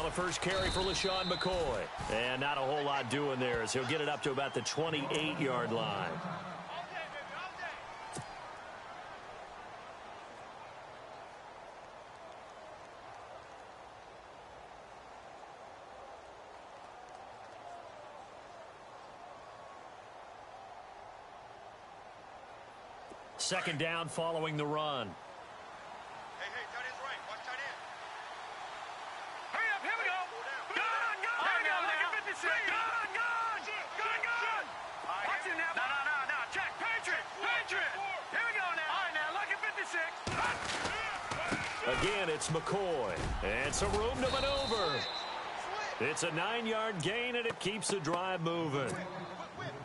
Now the first carry for LaShawn McCoy. And not a whole lot doing there as he'll get it up to about the 28-yard line. Second down following the run. Hey, tight end's right. Watch tight end. Hurry up, here we go. Gun. Here we go, look at 56. Gun. Watch it now. No. Check. Patriot. Here we go now. All right, now, look at 56. Again, it's McCoy. And some room to maneuver. It's a 9-yard gain, and it keeps the drive moving.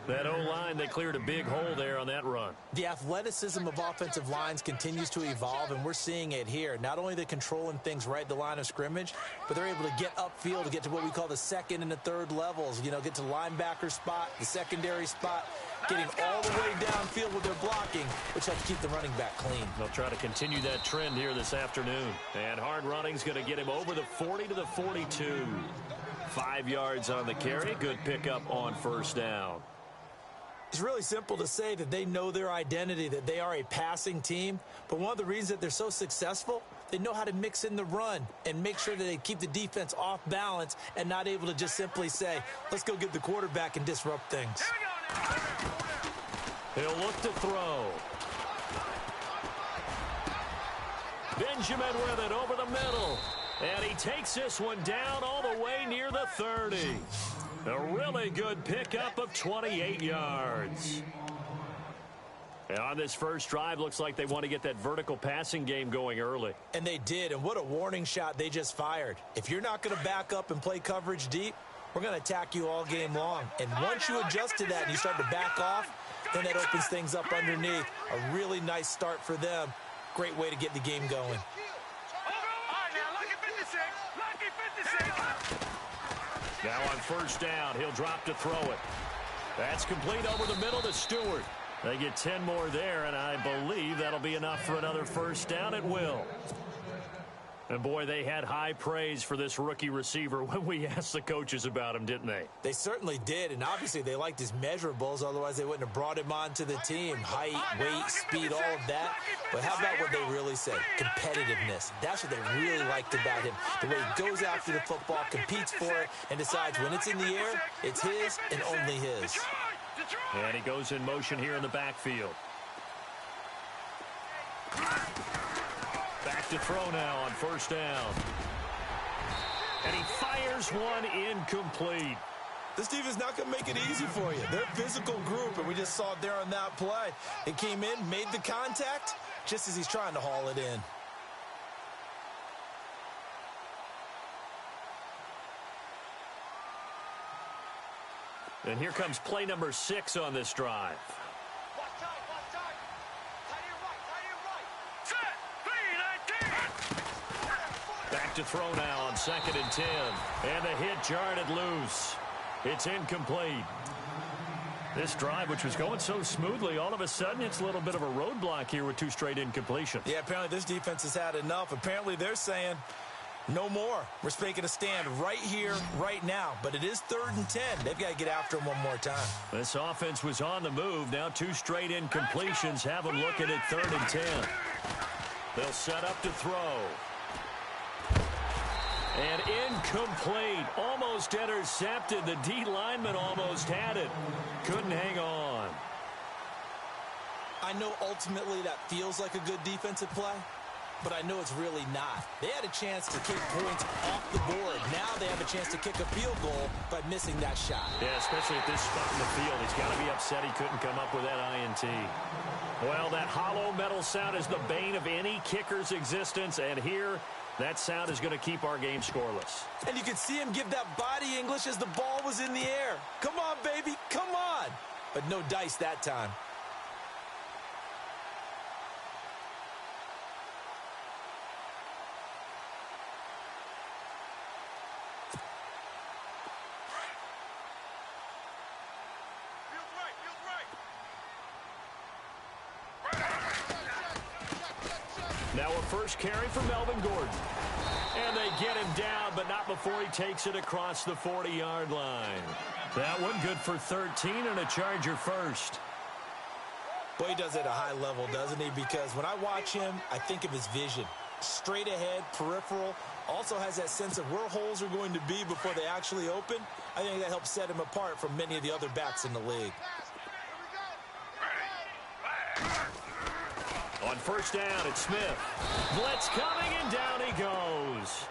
That O-line, they cleared a big hole there on that run. The athleticism of offensive lines continues to evolve, and we're seeing it here. Not only are they controlling things right at the line of scrimmage, but they're able to get upfield to get to what we call the second and the third levels. You know, get to the linebacker spot, the secondary spot, getting all the way downfield with their blocking, which helps keep the running back clean. They'll try to continue that trend here this afternoon. And hard running's going to get him over the 40 to the 42. 5 yards on the carry. Good pickup on first down. It's really simple to say that they know their identity, that they are a passing team. But one of the reasons that they're so successful, they know how to mix in the run and make sure that they keep the defense off balance and not able to just simply say, let's go get the quarterback and disrupt things. He'll look to throw. Benjamin with it over the middle. And he takes this one down all the way near the 30. A really good pickup of 28 yards. And on this first drive, looks like they want to get that vertical passing game going early. And they did, and what a warning shot they just fired. If you're not going to back up and play coverage deep, we're going to attack you all game long. And once you adjust to that and you start to back off, then that opens things up underneath. A really nice start for them. Great way to get the game going. Now on first down, he'll drop to throw it. That's complete over the middle to Stewart. They get 10 more there, and I believe that'll be enough for another first down. It will. And, boy, they had high praise for this rookie receiver when we asked the coaches about him, didn't they? They certainly did, and obviously they liked his measurables. Otherwise, they wouldn't have brought him onto the team. Height, weight, speed, all of that. But how about what they really say? Competitiveness. That's what they really liked about him. The way he goes after the football, competes for it, and decides when it's in the air, it's his and only his. And he goes in motion here in the backfield. Back to throw now on first down. And he fires one incomplete. This defense is not going to make it easy for you. They're a physical group, and we just saw it there on that play. It came in, made the contact, just as he's trying to haul it in. And here comes play number 6 on this drive. Back to throw now on 2nd and 10. And the hit jarred it loose. It's incomplete. This drive, which was going so smoothly, all of a sudden it's a little bit of a roadblock here with 2 straight incompletions. Yeah, apparently this defense has had enough. Apparently they're saying, no more. We're making a stand right here, right now. But it is 3rd and 10. They've got to get after him one more time. This offense was on the move. Now 2 straight incompletions have them looking at 3rd and 10. They'll set up to throw. And incomplete. Almost intercepted. The D lineman almost had it. Couldn't hang on. I know ultimately that feels like a good defensive play, but I know it's really not. They had a chance to kick points off the board. Now they have a chance to kick a field goal by missing that shot. Yeah, especially at this spot in the field. He's got to be upset he couldn't come up with that INT. Well, that hollow metal sound is the bane of any kicker's existence, and here that sound is going to keep our game scoreless. And you could see him give that body English as the ball was in the air. Come on, baby, come on. But no dice that time. Feels right. Now a first carry for Melvin Gordon. And they get him down, but not before he takes it across the 40-yard line. That one good for 13 and a Charger first. Boy, he does it at a high level, doesn't he? Because when I watch him, I think of his vision. Straight ahead, peripheral, also has that sense of where holes are going to be before they actually open. I think that helps set him apart from many of the other backs in the league. On first down, it's Smith. Blitz coming, and down he goes.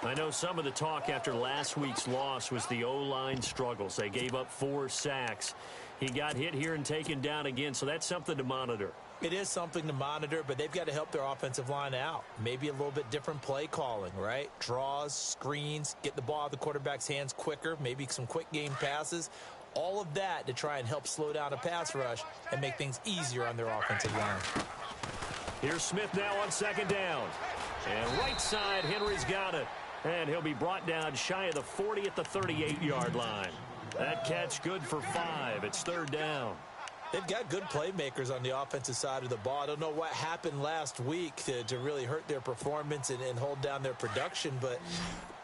I know some of the talk after last week's loss was the O-line struggles. They gave up 4 sacks. He got hit here and taken down again, so that's something to monitor. It is something to monitor, but they've got to help their offensive line out. Maybe a little bit different play calling, right? Draws, screens, get the ball out of the quarterback's hands quicker, maybe some quick game passes. All of that to try and help slow down a pass rush and make things easier on their offensive line. Here's Smith now on second down. And right side, Henry's got it. And he'll be brought down shy of the 40 at the 38-yard line. That catch good for 5. It's third down. They've got good playmakers on the offensive side of the ball. I don't know what happened last week to really hurt their performance and hold down their production, but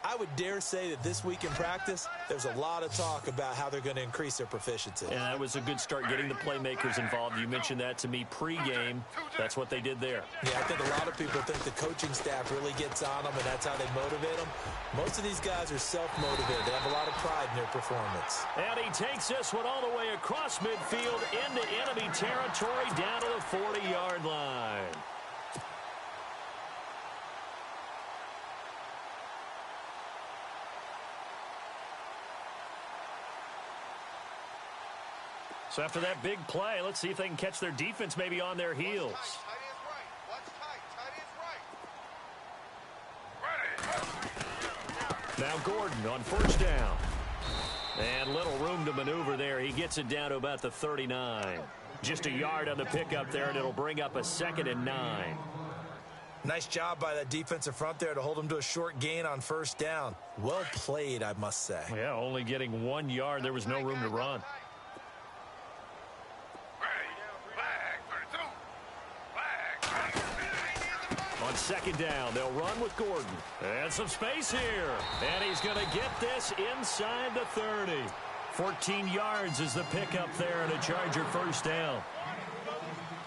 I would dare say that this week in practice, there's a lot of talk about how they're going to increase their proficiency. And that was a good start getting the playmakers involved. You mentioned that to me pregame. That's what they did there. Yeah, I think a lot of people think the coaching staff really gets on them, and that's how they motivate them. Most of these guys are self-motivated. They have a lot of pride in their performance. And he takes this one all the way across midfield into enemy territory down to the 40-yard line. So after that big play, let's see if they can catch their defense maybe on their heels. Now Gordon on first down. And little room to maneuver there. He gets it down to about the 39. Just a yard on the pickup there, and it'll bring up a 2nd and 9. Nice job by that defensive front there to hold him to a short gain on first down. Well played, I must say. Yeah, only getting 1 yard. There was no room to run. On second down, they'll run with Gordon. And some space here. And he's going to get this inside the 30. 14 yards is the pickup there, and a Charger first down.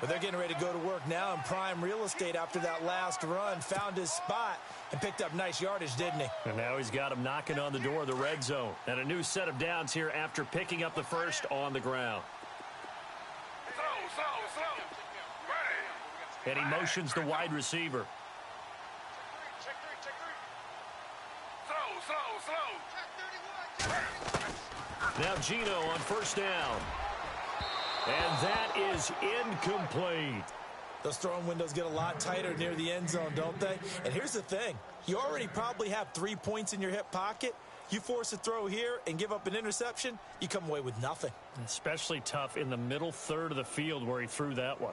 But they're getting ready to go to work now in prime real estate after that last run. Found his spot and picked up nice yardage, didn't he? And now he's got him knocking on the door of the red zone. And a new set of downs here after picking up the first on the ground. And he motions the wide receiver. Now Gino on first down. And that is incomplete. Those throwing windows get a lot tighter near the end zone, don't they? And here's the thing. You already probably have 3 points in your hip pocket. You force a throw here and give up an interception, you come away with nothing. Especially tough in the middle third of the field where he threw that one.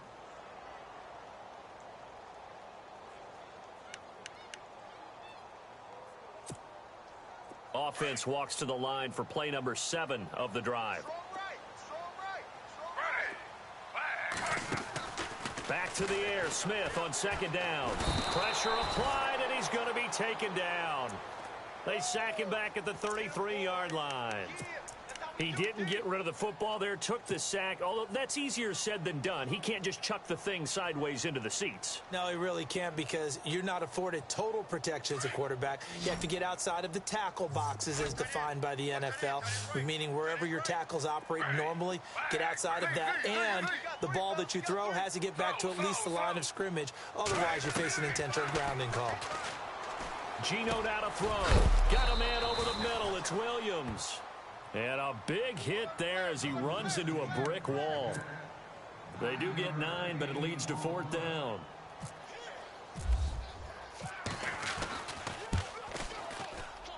Offense walks to the line for play number 7 of the drive. Back to the air, Smith on second down. Pressure applied, and he's going to be taken down. They sack him back at the 33-yard line. He didn't get rid of the football there, took the sack, although that's easier said than done. He can't just chuck the thing sideways into the seats. No, he really can't, because you're not afforded total protection as a quarterback. You have to get outside of the tackle boxes as defined by the NFL, meaning wherever your tackles operate normally, get outside of that, and the ball that you throw has to get back to at least the line of scrimmage. Otherwise, you're facing an intentional grounding call. Gino down to throw. Got a man over the middle. It's Williams. And a big hit there as he runs into a brick wall. They do get 9, but it leads to 4th down.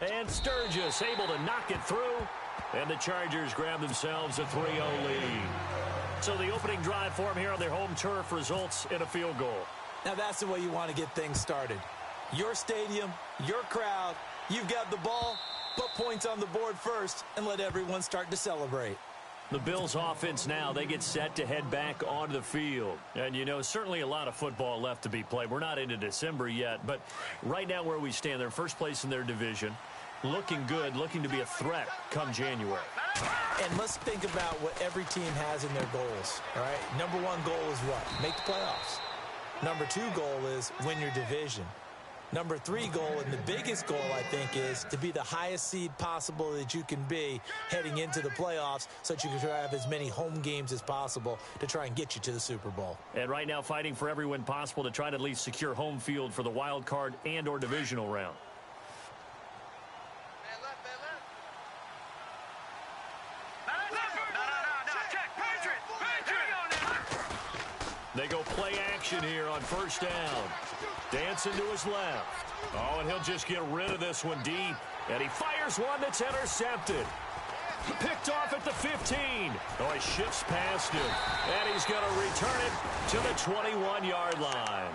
And Sturgis able to knock it through. And the Chargers grab themselves a 3-0 lead. So the opening drive for them here on their home turf results in a field goal. Now that's the way you want to get things started. Your stadium, your crowd, you've got the ball. Put points on the board first and let everyone start to celebrate. The Bills offense now, they get set to head back onto the field. And, you know, certainly a lot of football left to be played. We're not into December yet, but right now where we stand, they're first place in their division, looking good, looking to be a threat come January. And let's think about what every team has in their goals, all right? Number one goal is what? Make the playoffs. Number two goal is win your division. Number three goal, and the biggest goal, I think, is to be the highest seed possible that you can be heading into the playoffs so that you can try to have as many home games as possible to try and get you to the Super Bowl. And right now fighting for every win possible to try to at least secure home field for the wild card and or divisional round. They go play action here on first down. Dancing to his left. Oh, and he'll just get rid of this one deep. And he fires one that's intercepted. Picked off at the 15. Oh, he shifts past him. And he's going to return it to the 21-yard line.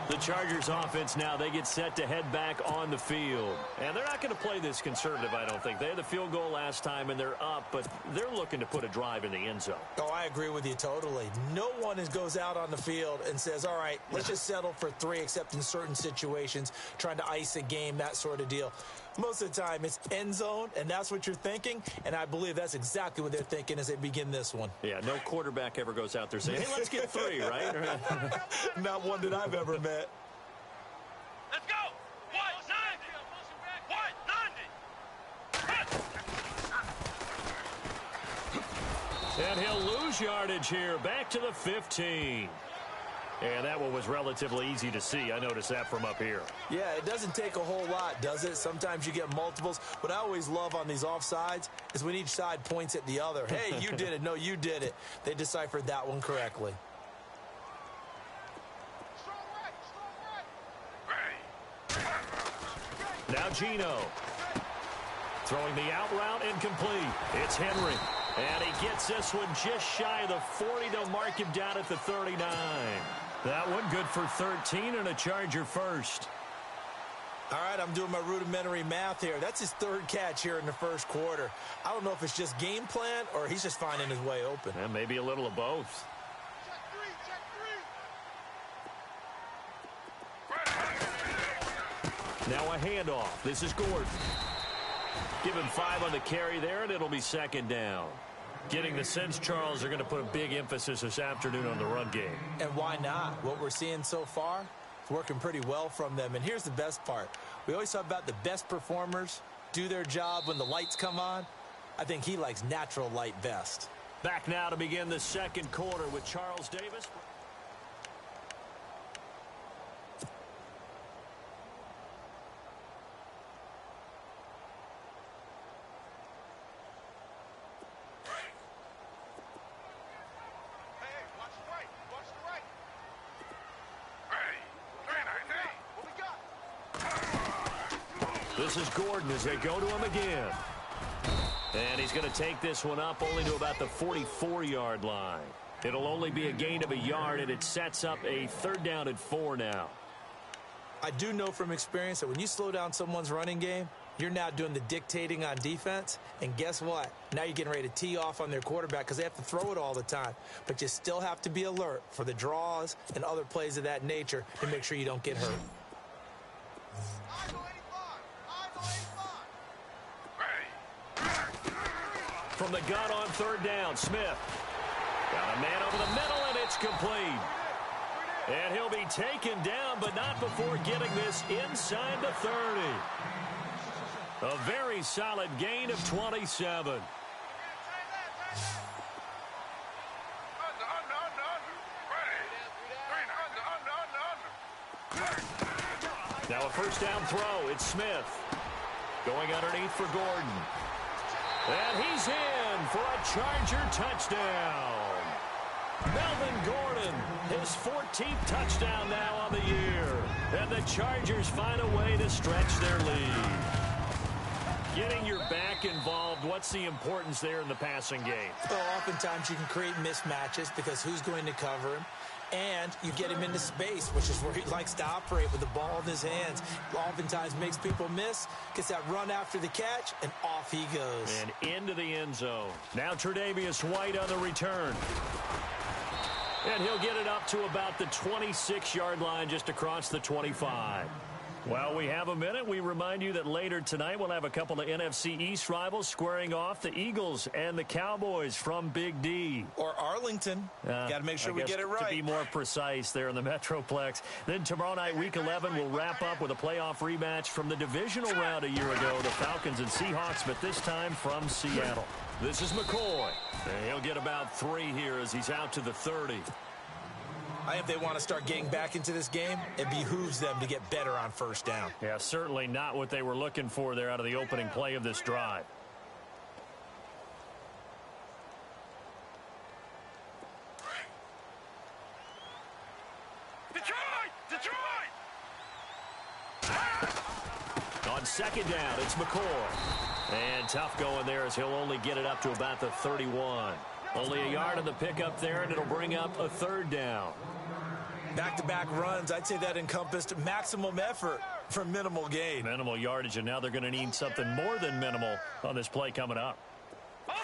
The Chargers offense now, they get set to head back on the field. And they're not going to play this conservative, I don't think. They had the field goal last time, and they're up, but they're looking to put a drive in the end zone. Oh, I agree with you totally. No one goes out on the field and says, all right, let's just settle for 3, except in certain situations, trying to ice a game, that sort of deal. Most of the time, it's end zone, and that's what you're thinking, and I believe that's exactly what they're thinking as they begin this one. Yeah, no quarterback ever goes out there saying, hey, let's get 3, right? Not one that I've ever met. Let's go! 190! 190! And he'll lose yardage here, back to the 15. And that one was relatively easy to see. I noticed that from up here. Yeah, it doesn't take a whole lot, does it? Sometimes you get multiples. What I always love on these offsides is when each side points at the other. Hey, you did it. No, you did it. They deciphered that one correctly. Now Gino. Throwing the out route incomplete. It's Henry. And he gets this one just shy of the 40 to mark him down at the 39. That one good for 13 and a Charger first. All right, I'm doing my rudimentary math here. That's his 3rd catch here in the first quarter. I don't know if it's just game plan or he's just finding his way open. And maybe a little of both. Now a handoff. This is Gordon. Give him 5 on the carry there, and it'll be 2nd down. Getting the sense, Charles, are going to put a big emphasis this afternoon on the run game. And why not? What we're seeing so far is working pretty well from them. And here's the best part. We always talk about the best performers do their job when the lights come on. I think he likes natural light best. Back now to begin the second quarter with Charles Davis. This is Gordon as they go to him again. And he's going to take this one up only to about the 44-yard line. It'll only be a gain of a yard, and it sets up a 3rd down and 4 now. I do know from experience that when you slow down someone's running game, you're now doing the dictating on defense. And guess what? Now you're getting ready to tee off on their quarterback because they have to throw it all the time. But you still have to be alert for the draws and other plays of that nature to make sure you don't get hurt. From the gun on 3rd down, Smith. Got a man over the middle, and it's complete. And he'll be taken down, but not before getting this inside the 30. A very solid gain of 27. Now a 1st down throw. It's Smith. Going underneath for Gordon. And he's in for a Charger touchdown. Melvin Gordon, his 14th touchdown now on the year. And the Chargers find a way to stretch their lead. Getting your back involved, what's the importance there in the passing game? Well, oftentimes you can create mismatches because who's going to cover him? and you get him into space, which is where he likes to operate with the ball in his hands. Oftentimes makes people miss, gets that run after the catch, and off he goes. And into the end zone. Now Tre'Davious White on the return. And he'll get it up to about the 26-yard line, just across the 25. Well, we have a minute. We remind you that later tonight we'll have a couple of NFC East rivals squaring off, the Eagles and the Cowboys from Big D. Or Arlington. Got to make sure we get it right. To be more precise there in the Metroplex. Then tomorrow night, Week 11, we'll wrap up with a playoff rematch from the divisional round a year ago, the Falcons and Seahawks, but this time from Seattle. This is McCoy. And he'll get about 3 here as he's out to the 30. I think if they want to start getting back into this game, it behooves them to get better on first down. Yeah, certainly not what they were looking for there out of the opening play of this drive. Detroit! On second down, it's McCoy. And tough going there as he'll only get it up to about the 31. Only a yard on the pickup there, and it'll bring up a 3rd down. Back-to-back runs, I'd say that encompassed maximum effort for minimal gain. Minimal yardage, and now they're going to need something more than minimal on this play coming up. Over!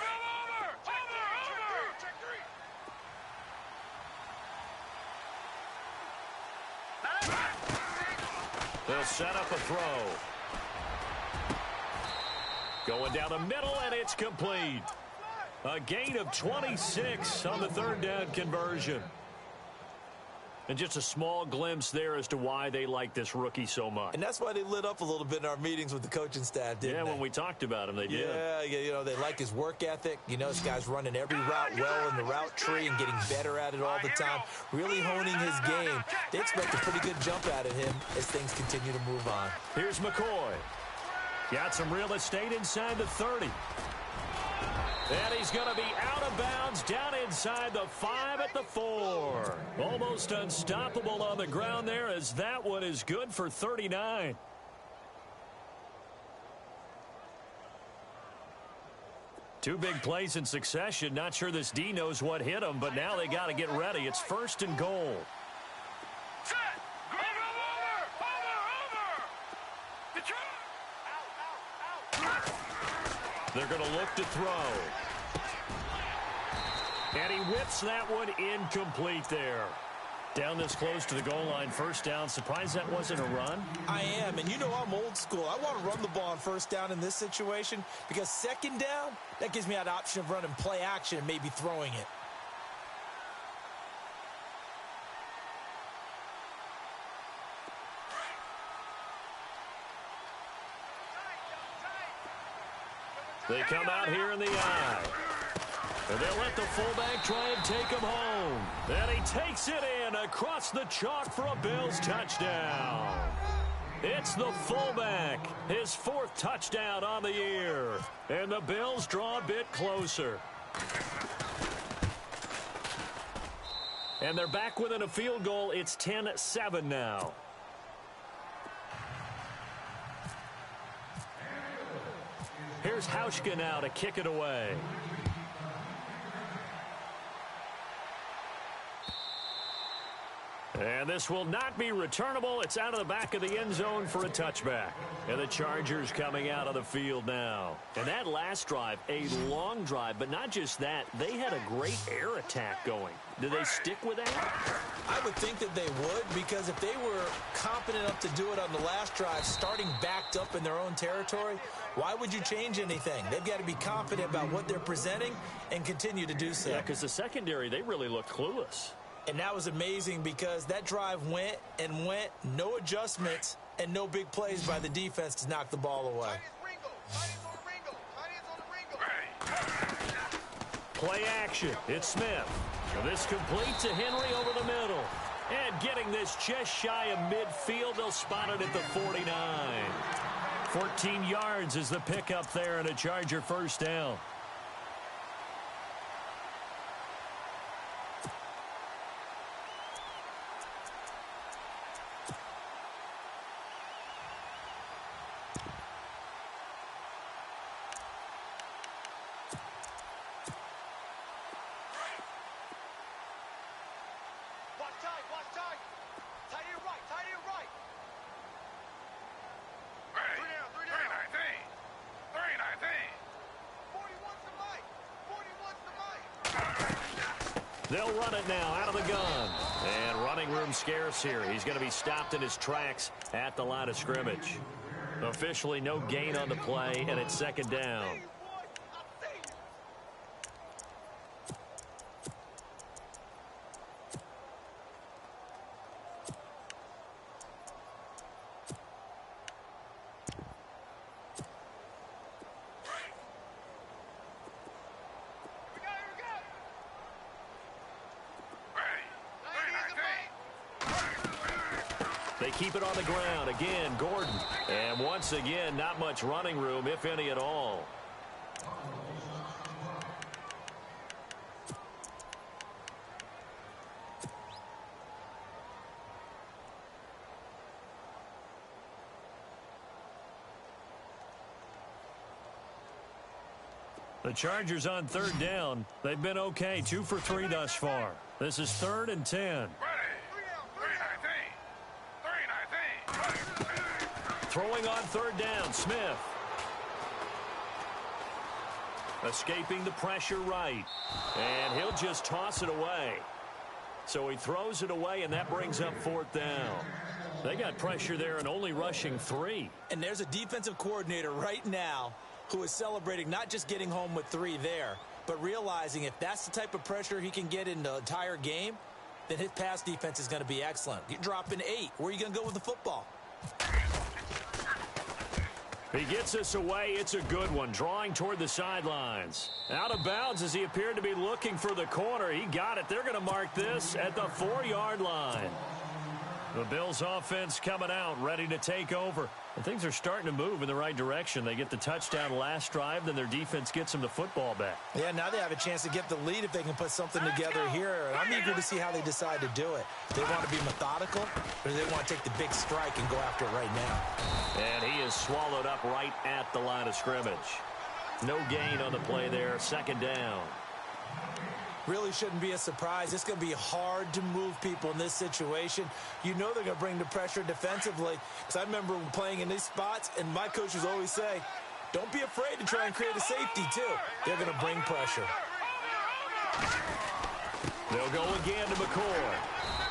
They'll set up a throw. Going down the middle, and it's complete. A gain of 26 on the 3rd down conversion. And just a small glimpse there as to why they like this rookie so much. And that's why they lit up a little bit in our meetings with the coaching staff, didn't they? Yeah, when we talked about him, they did. Yeah, you know, they like his work ethic. You know, this guy's running every route well in the route tree and getting better at it all the time, really honing his game. They expect a pretty good jump out of him as things continue to move on. Here's McCoy. Got some real estate inside the 30. And he's going to be out of bounds down inside the 5 at the 4. Almost unstoppable on the ground there as that one is good for 39. Two big plays in succession. Not sure this D knows what hit him, but now they got to get ready. It's 1st and goal. Set! Over! Detroit! They're going to look to throw. And he whips that one incomplete there. Down this close to the goal line, 1st down. Surprised that wasn't a run? I am, and you know I'm old school. I want to run the ball on 1st down in this situation because 2nd down, that gives me that option of running play action and maybe throwing it. They come out here in the eye. And they'll let the fullback try and take him home. And he takes it in across the chalk for a Bills touchdown. It's the fullback, his 4th touchdown on the year. And the Bills draw a bit closer. And they're back within a field goal. It's 10-7 now. Here's Hauschka now to kick it away. And this will not be returnable. It's out of the back of the end zone for a touchback. And the Chargers coming out of the field now. And that last drive, a long drive, but not just that. They had a great air attack going. Do they stick with that? I would think that they would, because if they were competent enough to do it on the last drive, starting backed up in their own territory, why would you change anything? They've got to be confident about what they're presenting and continue to do so. Yeah, because the secondary, they really looked clueless. And that was amazing because that drive went and went, no adjustments, and no big plays by the defense to knock the ball away. Play action. It's Smith. This complete to Henry over the middle. And getting this just shy of midfield, they'll spot it at the 49. 14 yards is the pickup there and a Charger 1st down. They'll run it now out of the gun. And running room scarce here. He's going to be stopped in his tracks at the line of scrimmage. Officially no gain on the play, and it's second down. They keep it on the ground. Again, Gordon. And once again, not much running room, if any at all. The Chargers on third down. They've been okay, 2 for 3 thus far. This is 3rd and 10. Throwing on third down, Smith. Escaping the pressure right. And he'll just toss it away. So he throws it away, and that brings up 4th down. They got pressure there and only rushing 3. And there's a defensive coordinator right now who is celebrating not just getting home with 3 there, but realizing if that's the type of pressure he can get in the entire game, then his pass defense is going to be excellent. You're dropping 8. Where are you going to go with the football? He gets us away. It's a good one. Drawing toward the sidelines. Out of bounds as he appeared to be looking for the corner. He got it. They're going to mark this at the 4-yard line. The Bills offense coming out, ready to take over. And things are starting to move in the right direction. They get the touchdown last drive, then their defense gets them the football back. Yeah, now they have a chance to get the lead if they can put something together here. And I'm eager to see how they decide to do it. Do they want to be methodical, or do they want to take the big strike and go after it right now? And he is swallowed up right at the line of scrimmage. No gain on the play there, 2nd down. Really shouldn't be a surprise. It's going to be hard to move people in this situation. You know they're going to bring the pressure defensively. Because I remember playing in these spots, and my coaches always say, don't be afraid to try and create a safety, too. They're going to bring pressure. They'll go again to McCoy.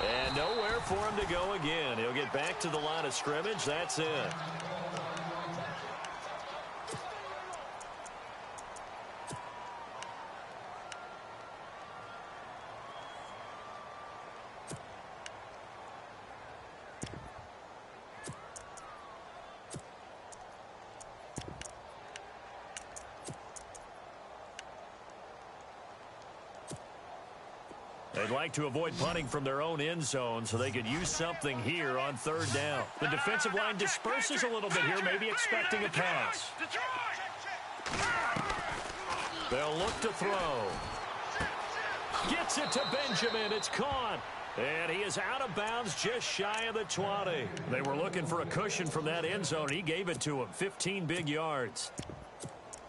And nowhere for him to go again. He'll get back to the line of scrimmage. That's it. They'd like to avoid punting from their own end zone so they could use something here on 3rd down. The defensive line disperses a little bit here, maybe expecting a pass. They'll look to throw. Gets it to Benjamin. It's caught. And he is out of bounds just shy of the 20. They were looking for a cushion from that end zone. He gave it to him. 15 big yards.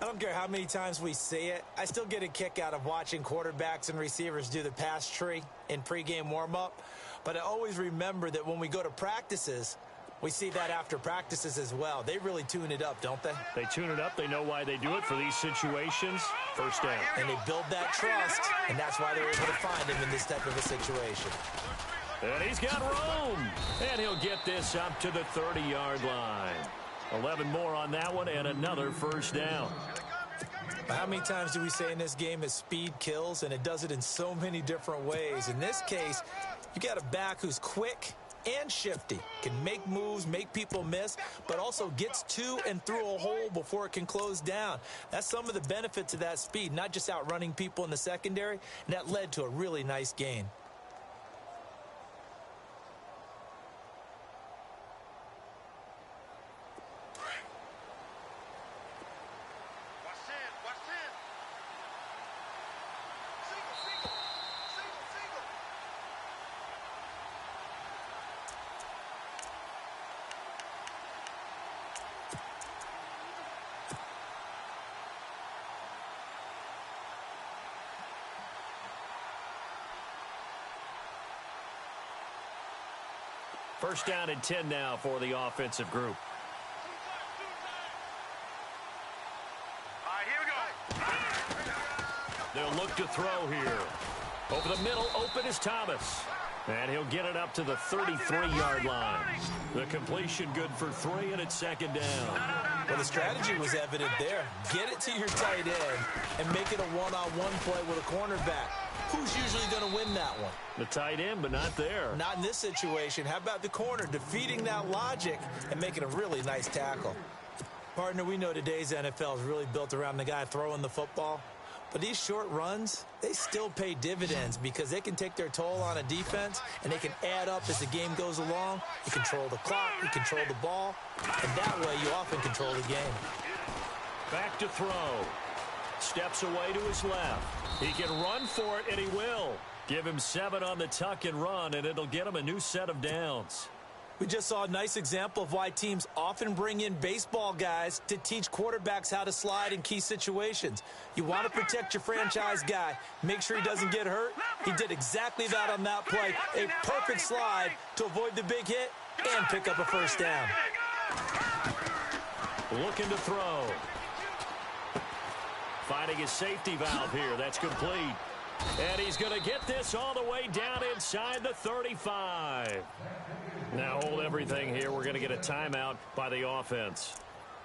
I don't care how many times we see it. I still get a kick out of watching quarterbacks and receivers do the pass tree in pregame warm-up. But I always remember that when we go to practices, we see that after practices as well. They really tune it up, don't they? They tune it up. They know why they do it for these situations. 1st down. And they build that trust, and that's why they're able to find him in this type of a situation. And he's got room. And he'll get this up to the 30-yard line. 11 more on that one, and another 1st down. How many times do we say in this game that speed kills, and it does it in so many different ways? In this case, you got a back who's quick and shifty, can make moves, make people miss, but also gets to and through a hole before it can close down. That's some of the benefits of that speed, not just outrunning people in the secondary, and that led to a really nice gain. First down and 10 now for the offensive group. All right, here we go. They'll look to throw here. Over the middle, open is Thomas. And he'll get it up to the 33-yard line. The completion good for 3, and it's second down. Well, the strategy was evident there. Get it to your tight end and make it a one-on-one play with a cornerback. Who's usually going to win that one? The tight end, but not there. Not in this situation. How about the corner defeating that logic and making a really nice tackle? Partner, we know today's NFL is really built around the guy throwing the football. But these short runs, they still pay dividends because they can take their toll on a defense and they can add up as the game goes along. You control the clock, you control the ball, and that way you often control the game. Back to throw. Steps away to his left. He can run for it, and he will. Give him 7 on the tuck and run, and it'll get him a new set of downs. We just saw a nice example of why teams often bring in baseball guys to teach quarterbacks how to slide in key situations. You want to protect your franchise guy. Make sure he doesn't get hurt. He did exactly that on that play. A perfect slide to avoid the big hit and pick up a first down. Looking to throw. Finding his safety valve here. That's complete. And he's going to get this all the way down inside the 35. Now hold everything here. We're going to get a timeout by the offense,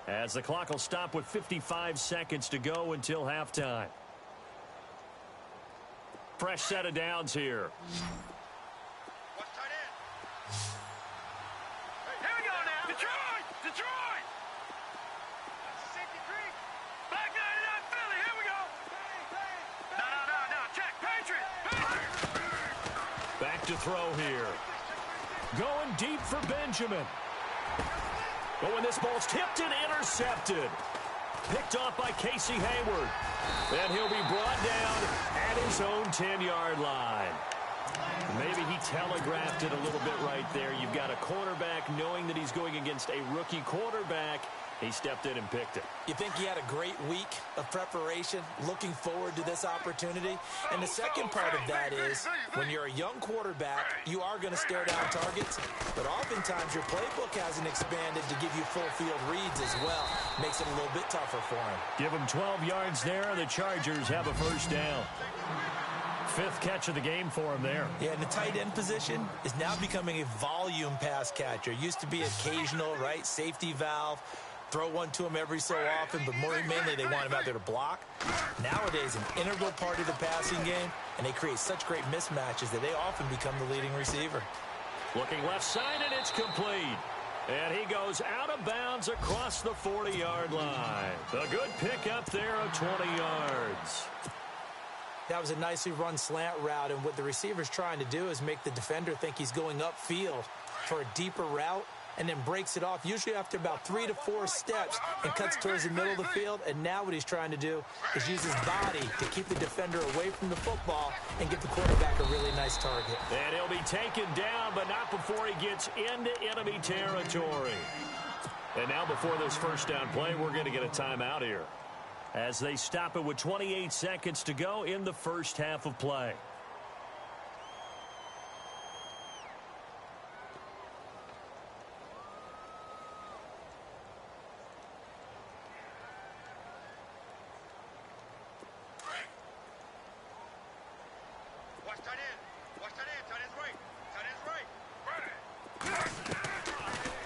as the clock will stop with 55 seconds to go until halftime. Fresh set of downs here. Watch tight end. Here we go now. Detroit! Detroit! Safety creek. Back 99 Philly. Here we go. No. Check. Patriot. Back to throw here. Going deep for Benjamin. But when this ball's tipped and intercepted. Picked off by Casey Hayward. And he'll be brought down at his own 10-yard line. Maybe he telegraphed it a little bit right there. You've got a quarterback knowing that he's going against a rookie quarterback. He stepped in and picked it. You think he had a great week of preparation, looking forward to this opportunity? And the second part of that is, when you're a young quarterback, you are going to stare down targets, but oftentimes your playbook hasn't expanded to give you full field reads as well. Makes it a little bit tougher for him. Give him 12 yards there. The Chargers have a first down. 5th catch of the game for him there. Yeah, and the tight end position is now becoming a volume pass catcher. Used to be occasional, right? Safety valve. Throw one to him every so often, but mainly they want him out there to block. Nowadays, an integral part of the passing game, and they create such great mismatches that they often become the leading receiver. Looking left side, and it's complete. And he goes out of bounds across the 40-yard line. A good pickup there of 20 yards. That was a nicely run slant route, and what the receiver's trying to do is make the defender think he's going upfield for a deeper route, and then breaks it off, usually after about 3 to 4 steps, and cuts towards the middle of the field. And now what he's trying to do is use his body to keep the defender away from the football and give the quarterback a really nice target. And he'll be taken down, but not before he gets into enemy territory. And now before this first down play, we're going to get a timeout here, as they stop it with 28 seconds to go in the first half of play.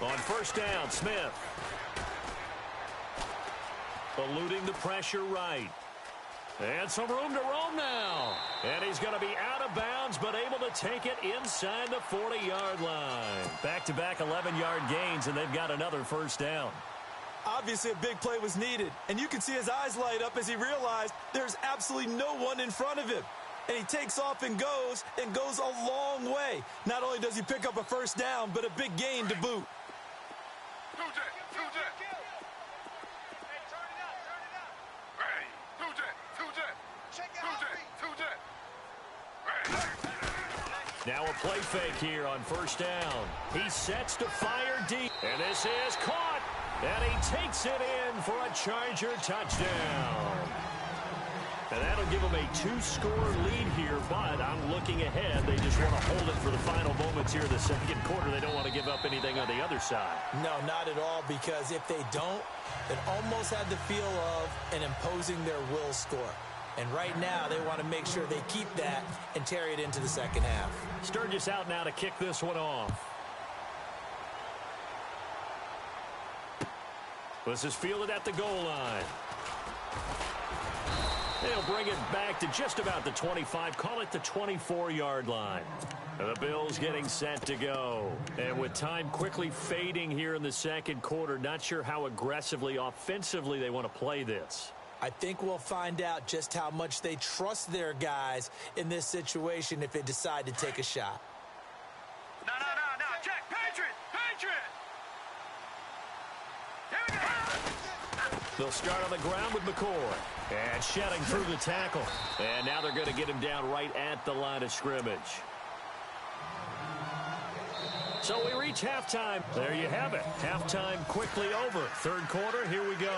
On first down, Smith. Eluding the pressure right. And some room to roam now. And he's going to be out of bounds, but able to take it inside the 40-yard line. Back-to-back 11-yard gains, and they've got another first down. Obviously, a big play was needed, and you can see his eyes light up as he realized there's absolutely no one in front of him. And he takes off and goes a long way. Not only does he pick up a first down, but a big gain to boot. Now a play fake here on first down. He sets to fire deep. And this is caught. And he takes it in for a Charger touchdown. And that'll give them a 2-score lead here, but I'm looking ahead. They just want to hold it for the final moments here in the second quarter. They don't want to give up anything on the other side. No, not at all, because if they don't, it almost had the feel of an imposing their will score. And right now, they want to make sure they keep that and carry it into the second half. Sturgis out now to kick this one off. This is fielded at the goal line. They'll bring it back to just about the 25, call it the 24-yard line. The Bills getting set to go. And with time quickly fading here in the second quarter, not sure how aggressively, offensively they want to play this. I think we'll find out just how much they trust their guys in this situation if they decide to take a shot. No. Check. Patriot. Here we go. They'll start on the ground with McCoy. And shedding through the tackle. And now they're going to get him down right at the line of scrimmage. So we reach halftime. There you have it. Halftime quickly over. Third quarter, here we go.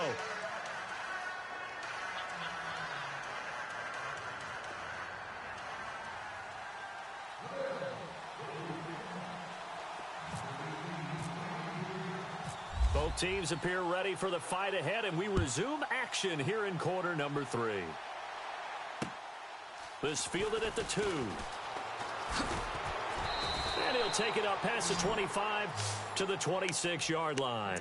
Both teams appear ready for the fight ahead, and we resume action here in quarter number 3. This fielded at the 2. And he'll take it up past the 25 to the 26-yard line.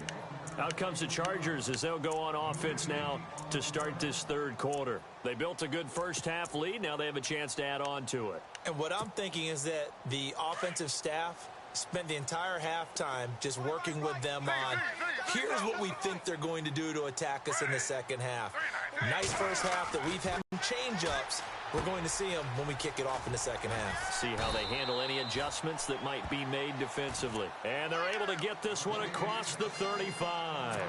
Out comes the Chargers as they'll go on offense now to start this third quarter. They built a good first-half lead. Now they have a chance to add on to it. And what I'm thinking is that the offensive staff spent the entire halftime just working with them on, here's what we think they're going to do to attack us in the second half. Nice first half that we've had change-ups. We're going to see them when we kick it off in the second half. See how they handle any adjustments that might be made defensively. And they're able to get this one across the 35.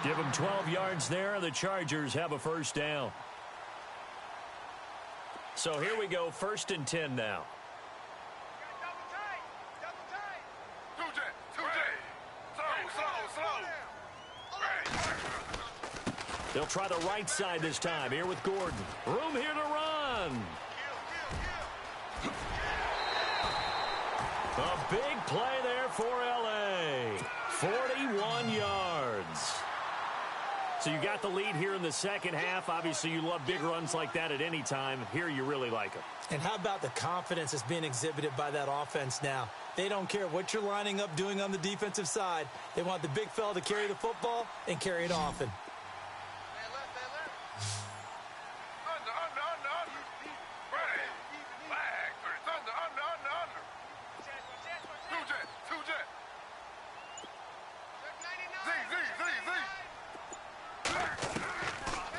Give them 12 yards there. The Chargers have a first down. So here we go, 1st and 10 now. They'll try the right side this time. Here with Gordon. Room here to run. A big play there for L.A. 41 yards. So you got the lead here in the second half. Obviously, you love big runs like that at any time. Here, you really like them. And how about the confidence that's being exhibited by that offense now? They don't care what you're lining up doing on the defensive side. They want the big fella to carry the football and carry it often.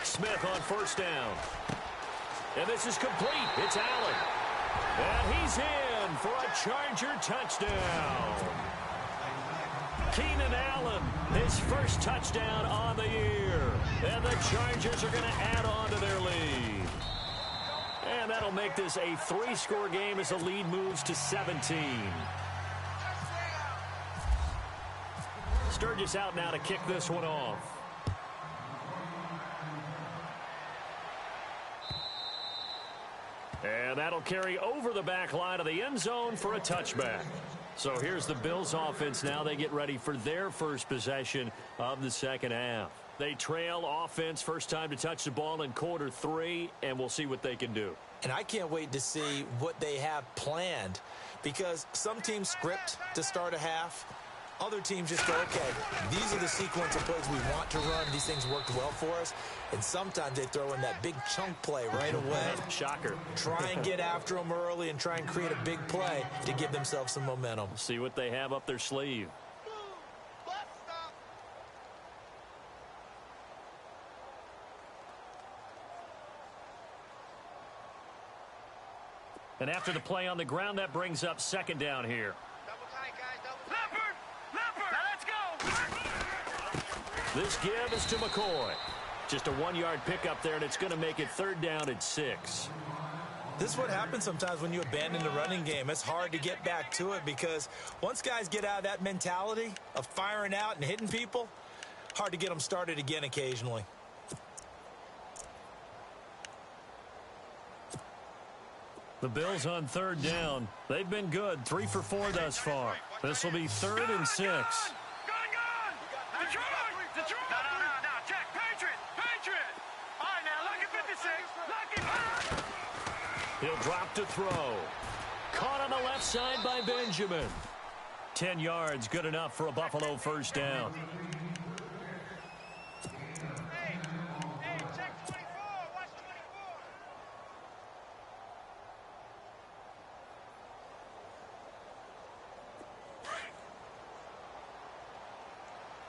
Smith on first down. And this is complete. It's Allen. And he's in for a Charger touchdown. Keenan Allen, his first touchdown on the year. And the Chargers are going to add on to their lead. And that'll make this a 3-score game as the lead moves to 17. Sturgis out now to kick this one off. And that'll carry over the back line of the end zone for a touchback. So here's the Bills offense now. They get ready for their first possession of the second half. They trail offense, first time to touch the ball in quarter 3, and we'll see what they can do. And I can't wait to see what they have planned, because some teams script to start a half. Other teams just go, okay, these are the sequence of plays we want to run. These things worked well for us. And sometimes they throw in that big chunk play right away. Shocker. Try and get after them early and try and create a big play to give themselves some momentum. See what they have up their sleeve. And after the play on the ground, that brings up second down here. Double tight, guys. Double tight. Leopard! Now let's go! This give is to McCoy. Just a 1-yard pickup there, and it's going to make it third down at 6. This is what happens sometimes when you abandon the running game. It's hard to get back to it because once guys get out of that mentality of firing out and hitting people, hard to get them started again occasionally. The Bills on third down. They've been good, 3 for 4 thus far. This will be 3rd and 6. Gun! Detroit! No. Check. Patriot! All right, now, lucky 56. Lucky. He'll drop to throw. Caught on the left side by Benjamin. 10 yards, good enough for a Buffalo first down. Hey, check 24. Watch 24.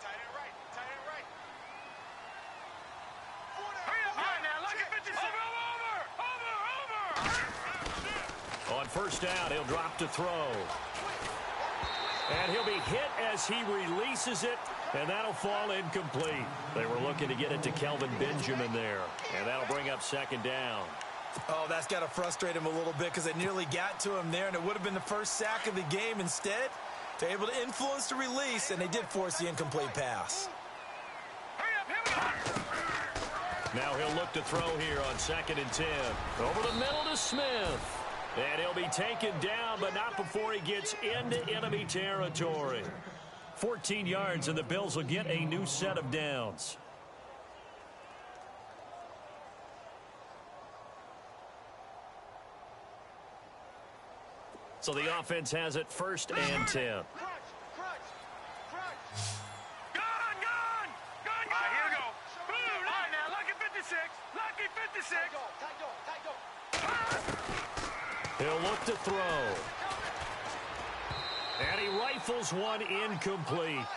Tight end right. Hurry up. All right, now, lucky 56. Over. On first down, he'll drop to throw. And he'll be hit as he releases it, and that'll fall incomplete. They were looking to get it to Kelvin Benjamin there, and that'll bring up second down. Oh, that's got to frustrate him a little bit because they nearly got to him there, and it would have been the first sack of the game. Instead, they're able to influence the release, and they did force the incomplete pass. Hurry up, here we go. Now he'll look to throw here on 2nd and 10. Over the middle to Smith. And he'll be taken down, but not before he gets into enemy territory. 14 yards, and the Bills will get a new set of downs. So the offense has it 1st and 10. Crunch. Gone. All right, here we go. Boom. All right, now, lucky 56. Lucky 56. Tight dog. He'll look to throw. And he rifles one incomplete.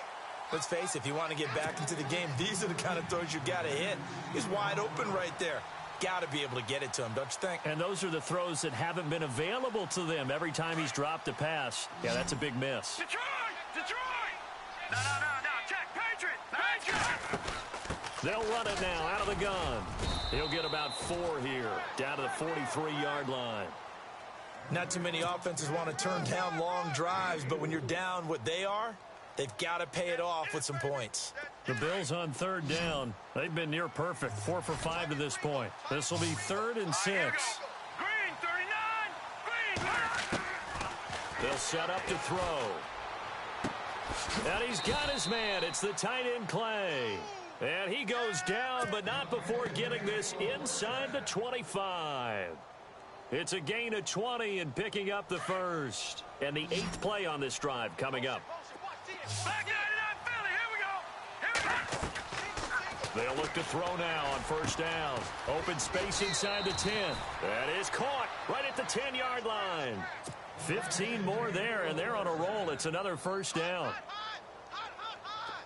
Let's face it, if you want to get back into the game, these are the kind of throws you got to hit. He's wide open right there. Got to be able to get it to him, don't you think? And those are the throws that haven't been available to them every time he's dropped a pass. Yeah, that's a big miss. Detroit. No. Check. Patriot. They'll run it now out of the gun. He'll get about 4 here, down to the 43-yard line. Not too many offenses want to turn down long drives, but when you're down what they are, they've got to pay it off with some points. The Bills on 3rd down. They've been near perfect, 4 for 5 to this point. This will be 3rd and 6. Green, 39. Green. They'll set up to throw. And he's got his man. It's the tight end Clay. And he goes down, but not before getting this inside the 25. It's a gain of 20 and picking up the first. And the 8th play on this drive coming up. Back 99 Philly. Here we go. They'll look to throw now on 1st down. Open space inside the 10. That is caught right at the 10-yard line. 15 more there, and they're on a roll. It's another 1st down.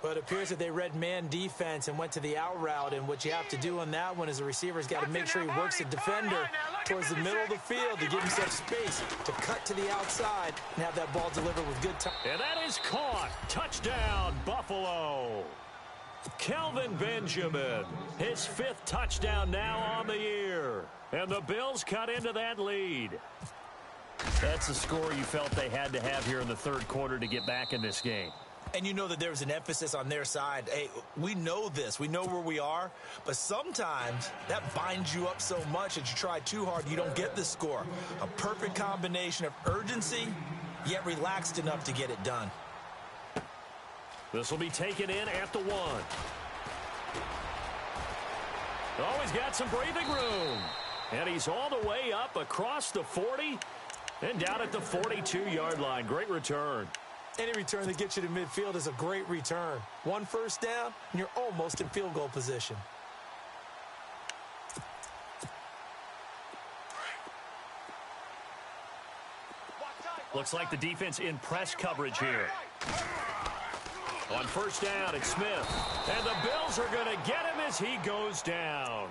But it appears that they read man defense and went to the out route, and what you have to do on that one is the receiver's got to make sure he works the defender towards the middle of the field to give himself space to cut to the outside and have that ball delivered with good time. And that is caught. Touchdown, Buffalo. Kelvin Benjamin, his 5th touchdown now on the year. And the Bills cut into that lead. That's the score you felt they had to have here in the 3rd quarter to get back in this game. And you know that there's an emphasis on their side. Hey, we know this. We know where we are. But sometimes that binds you up so much that you try too hard, you don't get the score. A perfect combination of urgency, yet relaxed enough to get it done. This will be taken in at the 1. Oh, he's got some breathing room. And he's all the way up across the 40 and down at the 42-yard line. Great return. Any return that gets you to midfield is a great return. 1 first down, and you're almost in field goal position. Looks like the defense in press coverage here. On 1st down, it's Smith. And the Bills are going to get him as he goes down.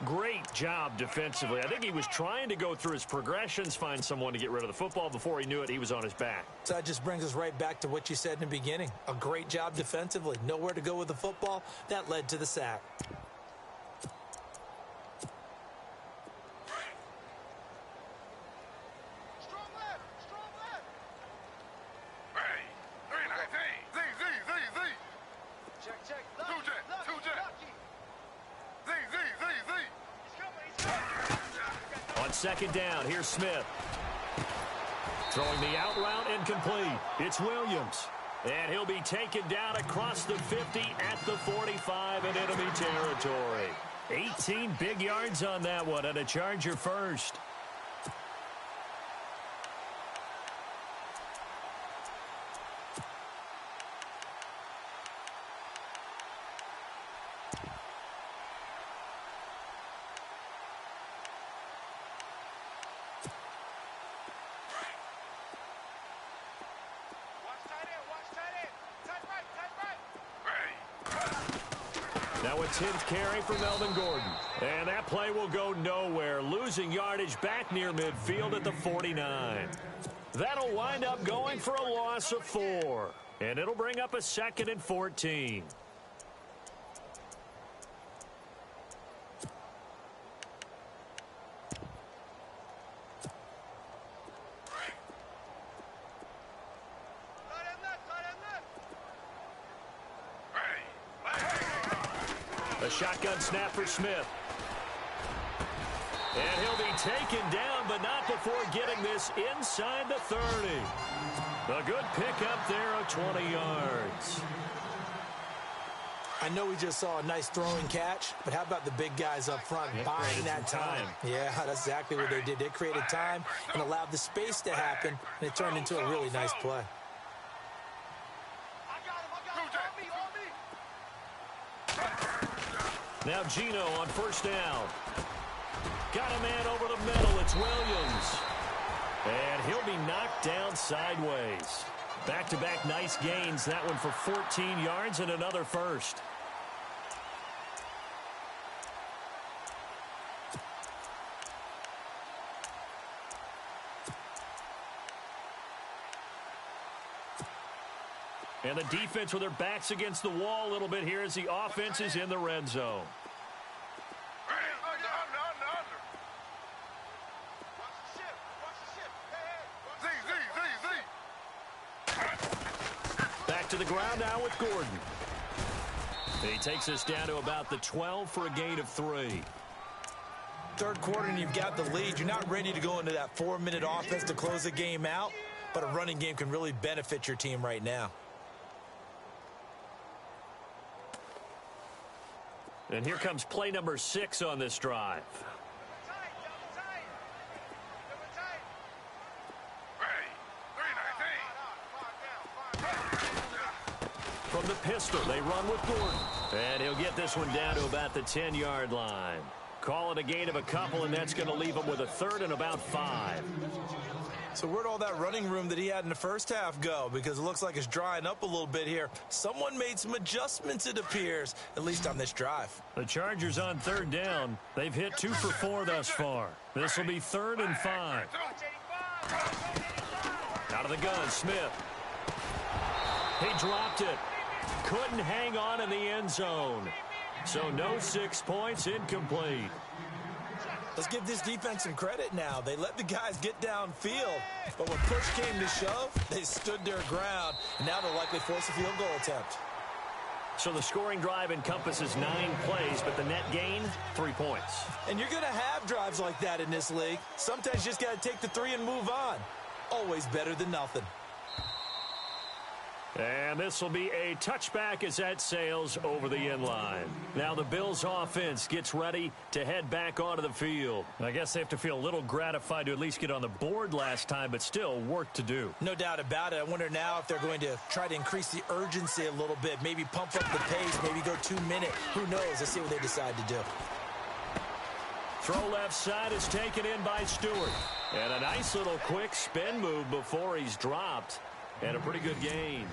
Great job defensively. I think he was trying to go through his progressions, find someone to get rid of the football. Before he knew it, he was on his back. So that just brings us right back to what you said in the beginning. A great job defensively. Nowhere to go with the football. That led to the sack. Strong left. Hey, 319. Z. Check. Two jet. Lucky. Z. He's coming. On 2nd down, here's Smith. Throwing the out route incomplete. It's Williams. And he'll be taken down across the 50 at the 45 in enemy territory. 18 big yards on that one, and a Charger first. Now a 10th carry for Melvin Gordon. And that play will go nowhere, losing yardage back near midfield at the 49. That'll wind up going for a loss of 4. And it'll bring up a 2nd and 14. A shotgun snap for Smith. And he'll be taken down, but not before getting this inside the 30. A good pickup there of 20 yards. I know we just saw a nice throwing catch, but how about the big guys up front buying that time? Yeah, that's exactly what they did. They created time and allowed the space to happen, and it turned into a really nice play. Now Gino on first down. Got a man over the middle. It's Williams. And he'll be knocked down sideways. Back-to-back nice gains. That one for 14 yards and another first. And the defense with their backs against the wall a little bit here as the offense is in the red zone. Back to the ground now with Gordon. He takes us down to about the 12 for a gain of 3. Third quarter and you've got the lead. You're not ready to go into that 4-minute offense to close the game out, but a running game can really benefit your team right now. And here comes play number 6 on this drive. From the pistol, they run with Gordon. And he'll get this one down to about the 10-yard line. Call it a gain of a couple, and that's going to leave him with a 3rd and about 5. So where'd all that running room that he had in the first half go? Because it looks like it's drying up a little bit here. Someone made some adjustments, it appears, at least on this drive. The Chargers on 3rd down. They've hit 2 for 4 thus far. This will be 3rd and 5. Out of the gun, Smith. He dropped it. Couldn't hang on in the end zone. So no 6 points, incomplete. Let's give this defense some credit now. They let the guys get downfield, but when push came to shove, they stood their ground, and now they'll likely force a field goal attempt. So the scoring drive encompasses 9 plays, but the net gain, 3 points. And you're going to have drives like that in this league. Sometimes you just got to take the 3 and move on. Always better than nothing. And this will be a touchback as that sails over the end line. Now the Bills offense gets ready to head back onto the field. I guess they have to feel a little gratified to at least get on the board last time, but still work to do. No doubt about it. I wonder now if they're going to try to increase the urgency a little bit, maybe pump up the pace, maybe go 2-minute. Who knows? Let's see what they decide to do. Throw left side is taken in by Stewart. And a nice little quick spin move before he's dropped. And a pretty good gain.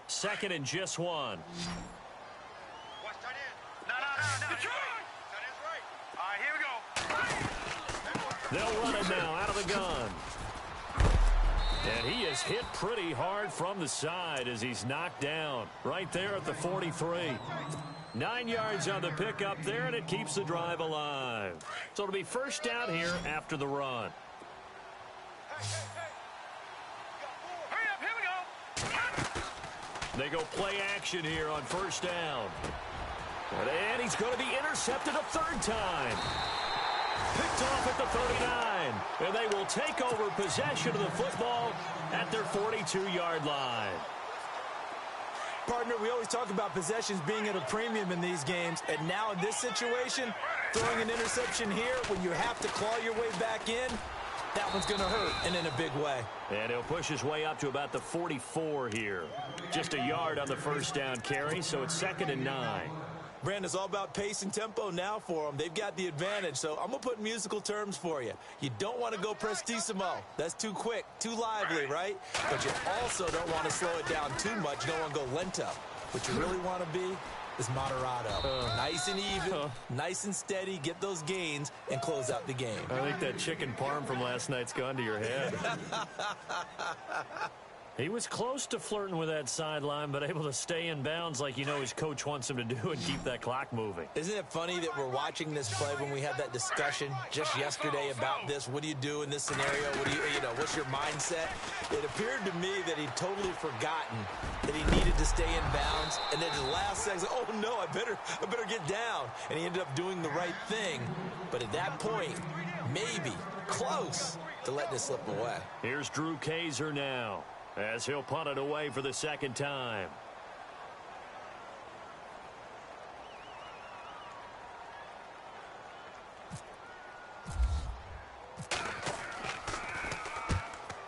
Second and just 1. Watch tight end. No. Tight end's right. All right, here we go. They'll run it now out of the gun. And he is hit pretty hard from the side as he's knocked down. Right there at the 43. 9 yards on the pickup there, and it keeps the drive alive. So it'll be first down here after the run. Hurry up, here we go. They go play action here on first down. And he's going to be intercepted a 3rd time. Picked off at the 39. And they will take over possession of the football at their 42-yard line. Partner, we always talk about possessions being at a premium in these games, and now in this situation, throwing an interception here when you have to claw your way back in, that one's going to hurt, and in a big way. And he'll push his way up to about the 44 here. Just a yard on the first down carry, so it's 2nd and 9. Brandon, it's all about pace and tempo now for them. They've got the advantage, so I'm going to put in musical terms for you. You don't want to go prestissimo. That's too quick, too lively, right? But you also don't want to slow it down too much. You don't want to go lento. What you really want to be is moderato. Nice and even, nice and steady, get those gains, and close out the game. I think that chicken parm from last night's gone to your head. He was close to flirting with that sideline, but able to stay in bounds like you know his coach wants him to do and keep that clock moving. Isn't it funny that we're watching this play when we had that discussion just yesterday about this? What do you do in this scenario? What do you know, what's your mindset? It appeared to me that he'd totally forgotten that he needed to stay in bounds, and then the last second, oh no, I better get down. And he ended up doing the right thing. But at that point, maybe close to letting it slip away. Here's Drew Kaiser now, as he'll punt it away for the second time.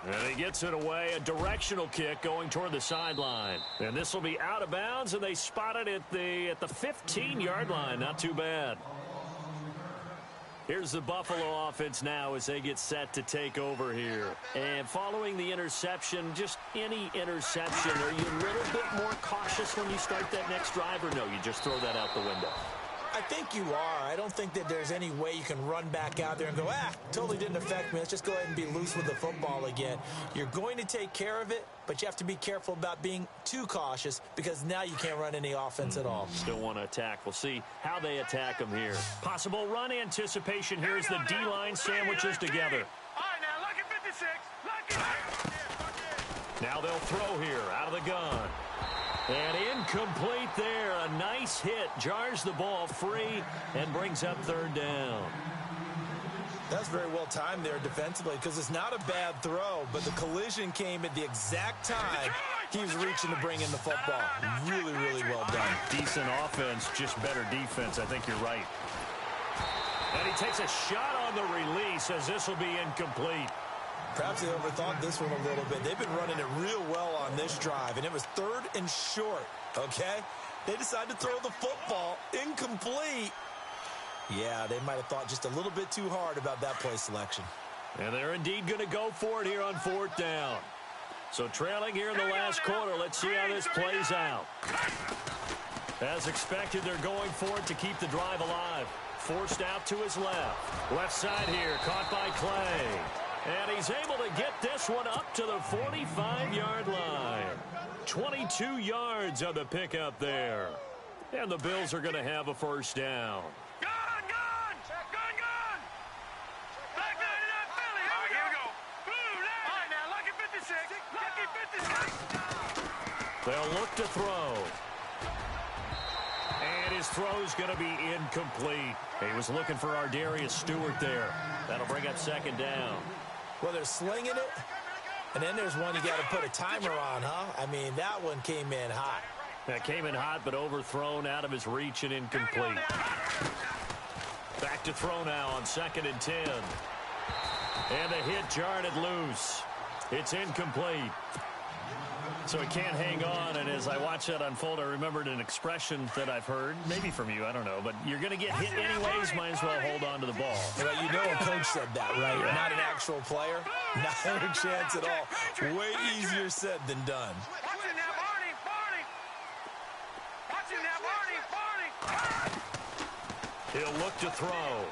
And he gets it away, a directional kick going toward the sideline. And this will be out of bounds, and they spot it at the 15-yard line. Not too bad. Here's the Buffalo offense now as they get set to take over here. And following the interception, just any interception, are you a little bit more cautious when you start that next drive, or no, you just throw that out the window? I think you are. I don't think that there's any way you can run back out there and go, totally didn't affect me. Let's just go ahead and be loose with the football again. You're going to take care of it, but you have to be careful about being too cautious because now you can't run any offense at all. Still want to attack. We'll see how they attack them here. Possible run anticipation. Here's the D-line sandwiches together. All right, now, lucky 56. Lucky. Now they'll throw here out of the gun. And incomplete there. A nice hit. Jars the ball free and brings up 3rd down. That's very well timed there defensively because it's not a bad throw, but the collision came at the exact time he was reaching to bring in the football. Really, really well done. Decent offense, just better defense. I think you're right. And he takes a shot on the release as this will be incomplete. Perhaps they overthought this one a little bit. They've been running it real well on this drive, and it was 3rd and short, okay? They decided to throw the football incomplete. Yeah, they might have thought just a little bit too hard about that play selection. And they're indeed going to go for it here on 4th down. So trailing here in the last quarter, let's see how this plays out. As expected, they're going for it to keep the drive alive. Forced out to his left. Left side here, caught by Clay. And he's able to get this one up to the 45-yard line. 22 yards on the pickup there. And the Bills are going to have a first down. Gone! Back there to that Philly. All right, here we go. Boom! All right, now, lucky 56. Lucky 56. They'll look to throw. And his throw's going to be incomplete. He was looking for Ardarius Stewart there. That'll bring up 2nd down. Well, they're slinging it, and then there's one you got to put a timer on, huh? I mean, that one came in hot. That came in hot, but overthrown out of his reach and incomplete. Back to throw now on 2nd and 10. And the hit jarred it loose. It's incomplete. So he can't hang on, and as I watch that unfold, I remembered an expression that I've heard, maybe from you, I don't know, but you're going to get hit anyways, might as well hold on to the ball. Well, you know a coach said that, right? Yeah. Not an actual player. Not a chance at all. Way easier said than done. Watching now, Barney. Watching now, Barney. He'll look to throw.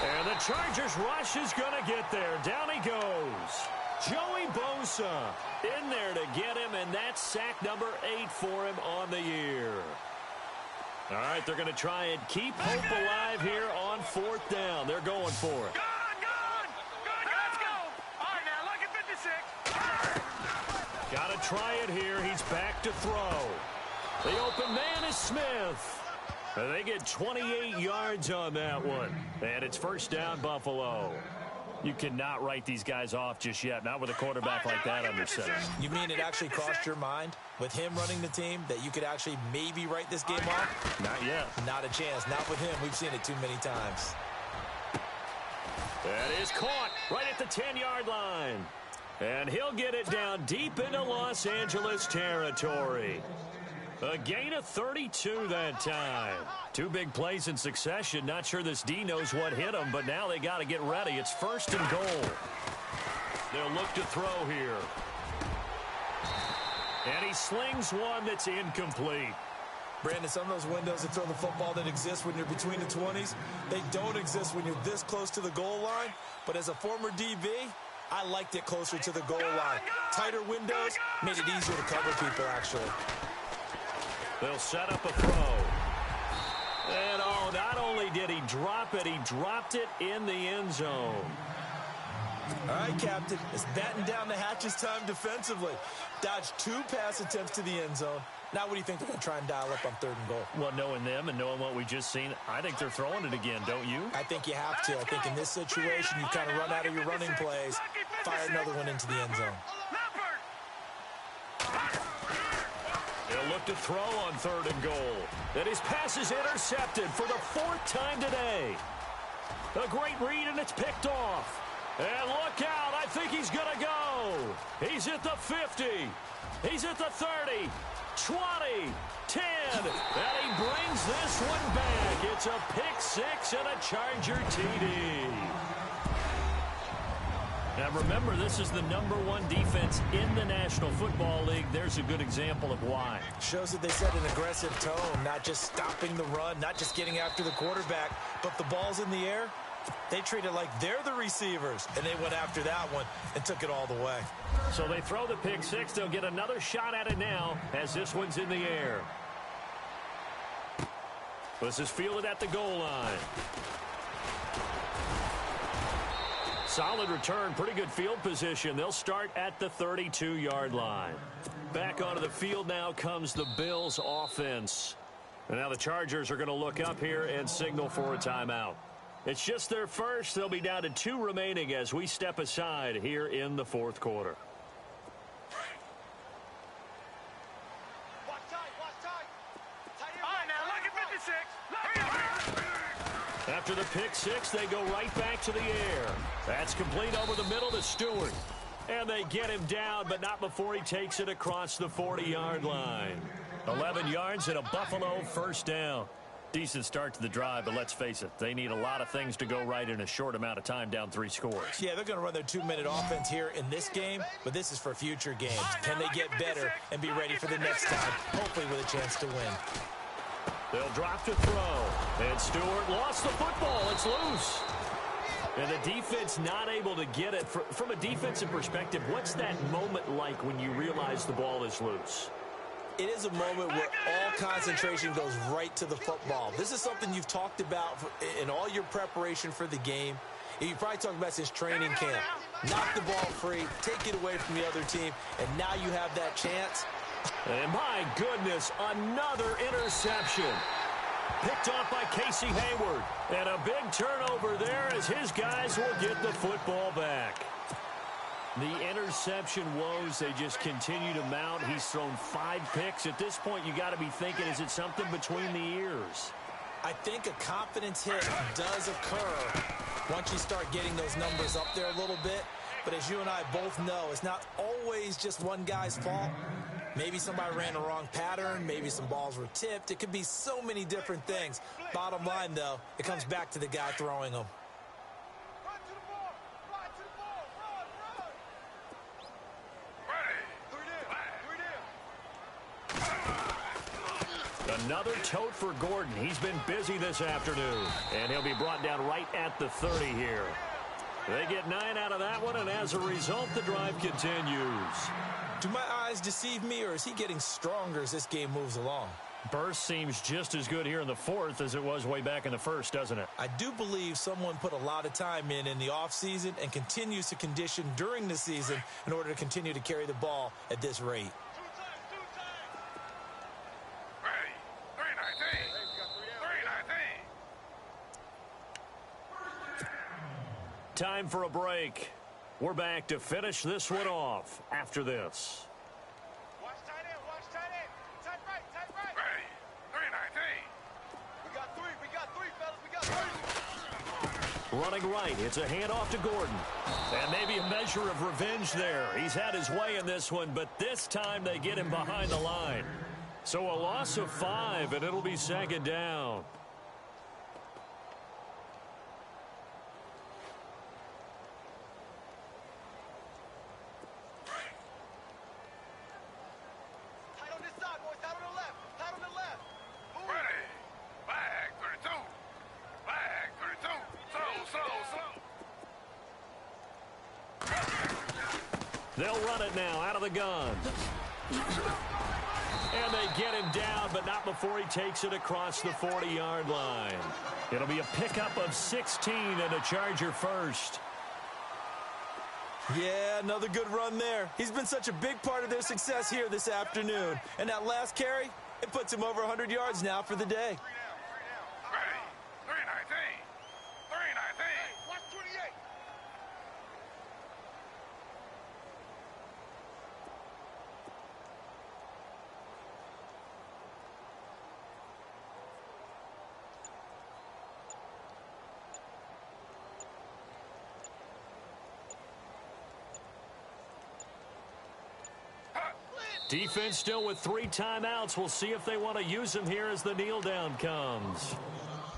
And the Chargers rush is going to get there. Down he goes. Joey Bosa in there to get him, and that's sack number 8 for him on the year. All right, they're going to try and keep hope alive here on 4th down. They're going for it. Gone! Let's go! All right, now, lucky 56. Got to try it here. He's back to throw. The open man is Smith. They get 28 yards on that one. And it's first down, Buffalo. You cannot write these guys off just yet, not with a quarterback like that under center. You mean it actually crossed your mind, with him running the team, that you could actually maybe write this game off? Not yet. Not a chance. Not with him. We've seen it too many times. That is caught right at the 10-yard line. And he'll get it down deep into Los Angeles territory. A gain of 32 that time. Two big plays in succession. Not sure this D knows what hit him, but now they got to get ready. It's first and goal. They'll look to throw here. And he slings one that's incomplete. Brandon, some of those windows that throw the football that exist when you're between the 20s, they don't exist when you're this close to the goal line. But as a former DB, I liked it closer to the goal line. Tighter windows made it easier to cover people, actually. They'll set up a throw. And, oh, not only did he drop it, he dropped it in the end zone. All right, Captain, it's batten down the hatches time defensively. Dodged 2 pass attempts to the end zone. Now what do you think they're going to try and dial up on 3rd and goal? Well, knowing them and knowing what we just seen, I think they're throwing it again, don't you? I think you have to. I think in this situation, you kind of run out of your running plays, fire another one into the end zone. They'll look to throw on 3rd and goal. And his pass is intercepted for the 4th time today. A great read, and it's picked off. And look out, I think he's going to go. He's at the 50. He's at the 30, 20, 10. And he brings this one back. It's a pick 6 and a Charger TD. Now, remember, this is the #1 defense in the National Football League. There's a good example of why. Shows that they set an aggressive tone, not just stopping the run, not just getting after the quarterback, but the ball's in the air. They treat it like they're the receivers, and they went after that one and took it all the way. So they throw the pick 6. They'll get another shot at it now as this one's in the air. This is fielded at the goal line. Solid return, pretty good field position. They'll start at the 32-yard line. Back onto the field now comes the Bills offense. And now the Chargers are going to look up here and signal for a timeout. It's just their first. They'll be down to 2 remaining as we step aside here in the 4th quarter. After the pick 6, they go right back to the air. That's complete over the middle to Stewart. And they get him down, but not before he takes it across the 40-yard line. 11 yards and a Buffalo first down. Decent start to the drive, but let's face it, they need a lot of things to go right in a short amount of time, down 3 scores. Yeah, they're going to run their 2-minute offense here in this game, but this is for future games. Can they get better and be ready for the next time, hopefully with a chance to win? They'll drop to throw. And Stewart lost the football. It's loose. And the defense not able to get it. From a defensive perspective, what's that moment like when you realize the ball is loose? It is a moment where all concentration goes right to the football. This is something you've talked about in all your preparation for the game. You probably talked about since training camp. Knock the ball free, take it away from the other team, and now you have that chance. And my goodness, another interception. Picked off by Casey Hayward. And a big turnover there as his guys will get the football back. The interception woes, they just continue to mount. He's thrown 5 picks. At this point, you got to be thinking, is it something between the ears? I think a confidence hit does occur once you start getting those numbers up there a little bit. But as you and I both know, it's not always just one guy's fault. Maybe somebody ran a wrong pattern. Maybe some balls were tipped. It could be so many different things. Bottom line, though, it comes back to the guy throwing them. Another tote for Gordon. He's been busy this afternoon. And he'll be brought down right at the 30 here. They get 9 out of that one, and as a result, the drive continues. Do my eyes deceive me, or is he getting stronger as this game moves along? Burst seems just as good here in the 4th as it was way back in the 1st, doesn't it? I do believe someone put a lot of time in the offseason and continues to condition during the season in order to continue to carry the ball at this rate. time for a break. We're back to finish this one off after this. Watch tight end, watch tight end. Tight right, tight right. Ready. 319. We got three, fellas. We got three. Running right, it's a handoff to Gordon. And maybe a measure of revenge there. He's had his way in this one, but this time they get him behind the line. So a loss of 5, and it'll be second down. Tight on this side, boys. Tight on the left. Tight on the left. Move. Ready. Flag 32. Flag 32. They'll run it now out of the gun. And they get him down, but not before he takes it across the 40-yard line. It'll be a pickup of 16 and a Charger first. Yeah, another good run there. He's been such a big part of their success here this afternoon. And that last carry, it puts him over 100 yards now for the day. Ready. 319. 319. Watch 28. Defense still with 3 timeouts. We'll see if they want to use them here as the kneel down comes.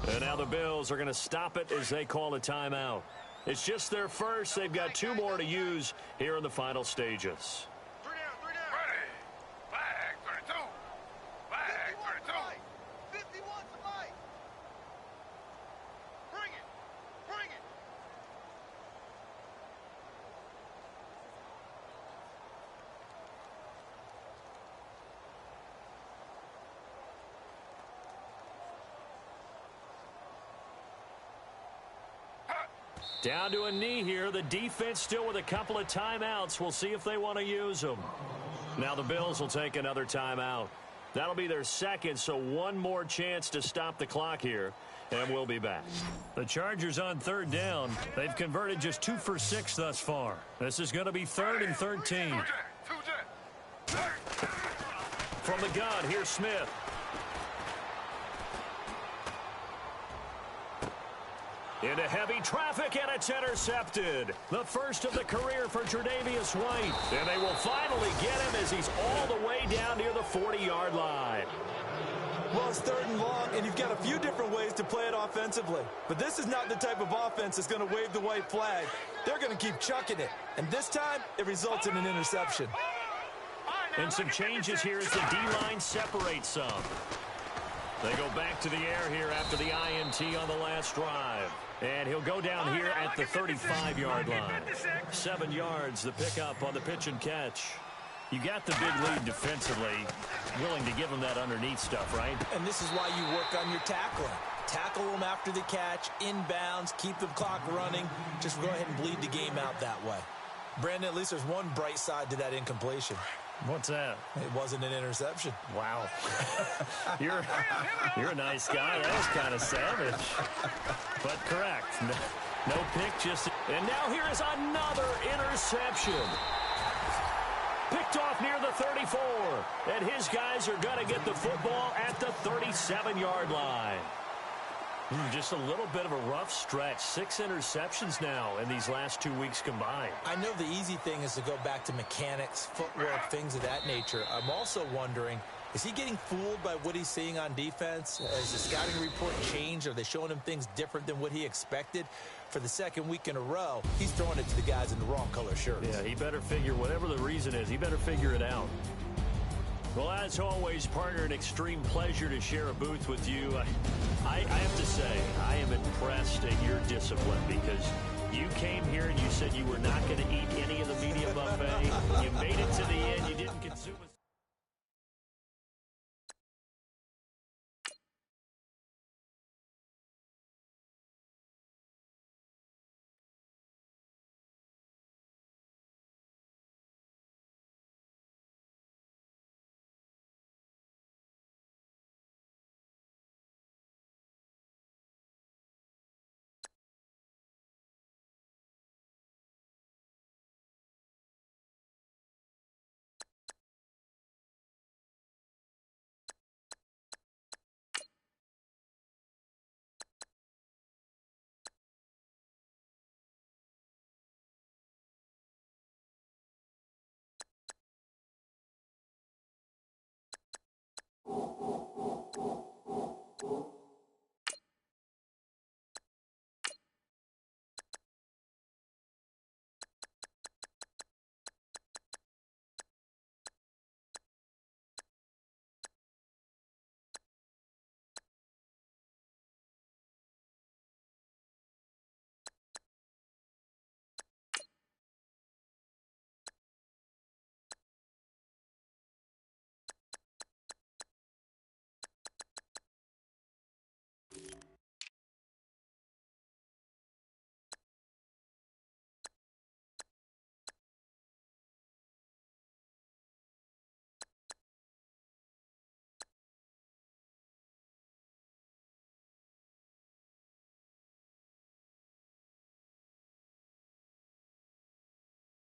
And now the Bills are going to stop it as they call a timeout. It's just their first. They've got 2 more to use here in the final stages. 3 down, 3 down. Ready. Flag 32. Flag 32. 51 to Mike. Bring it. Bring it. Down to a knee here. The defense still with a couple of timeouts. We'll see if they want to use them. Now the Bills will take another timeout. That'll be their second, so one more chance to stop the clock here, and we'll be back. The Chargers on 3rd down. They've converted just 2 for 6 thus far. This is going to be 3rd and 13. Two jet. From the gun, here's Smith. Into heavy traffic, and it's intercepted. The first of the career for Tre'Davious White. And they will finally get him as he's all the way down near the 40-yard line. Well, it's 3rd and long, and you've got a few different ways to play it offensively. But this is not the type of offense that's going to wave the white flag. They're going to keep chucking it. And this time, it results in an interception. And some changes here as the D-line separates some. They go back to the air here after the INT on the last drive. And he'll go down here at the 35-yard line. 7 yards, the pickup on the pitch and catch. You got the big lead defensively, willing to give him that underneath stuff, right? And this is why you work on your tackling. Tackle them after the catch, inbounds, keep the clock running. Just go ahead and bleed the game out that way. Brandon, at least there's one bright side to that incompletion. What's that? It wasn't an interception. Wow. You're a nice guy. That was kind of savage. But correct. No pick, just... And now here is another interception. Picked off near the 34. And his guys are going to get the football at the 37-yard line. Just a little bit of a rough stretch. 6 interceptions now in these last 2 weeks combined. I know the easy thing is to go back to mechanics, footwork, things of that nature. I'm also wondering, is he getting fooled by what he's seeing on defense? Has the scouting report changed? Are they showing him things different than what he expected? For the 2nd week in a row, he's throwing it to the guys in the wrong color shirts. Yeah, he better figure, whatever the reason is, he better figure it out. Well, as always, partner, an extreme pleasure to share a booth with you. I have to say, I am impressed at your discipline because you came here and you said you were not going to eat any of the media buffet. You made it to the end. You didn't consume it.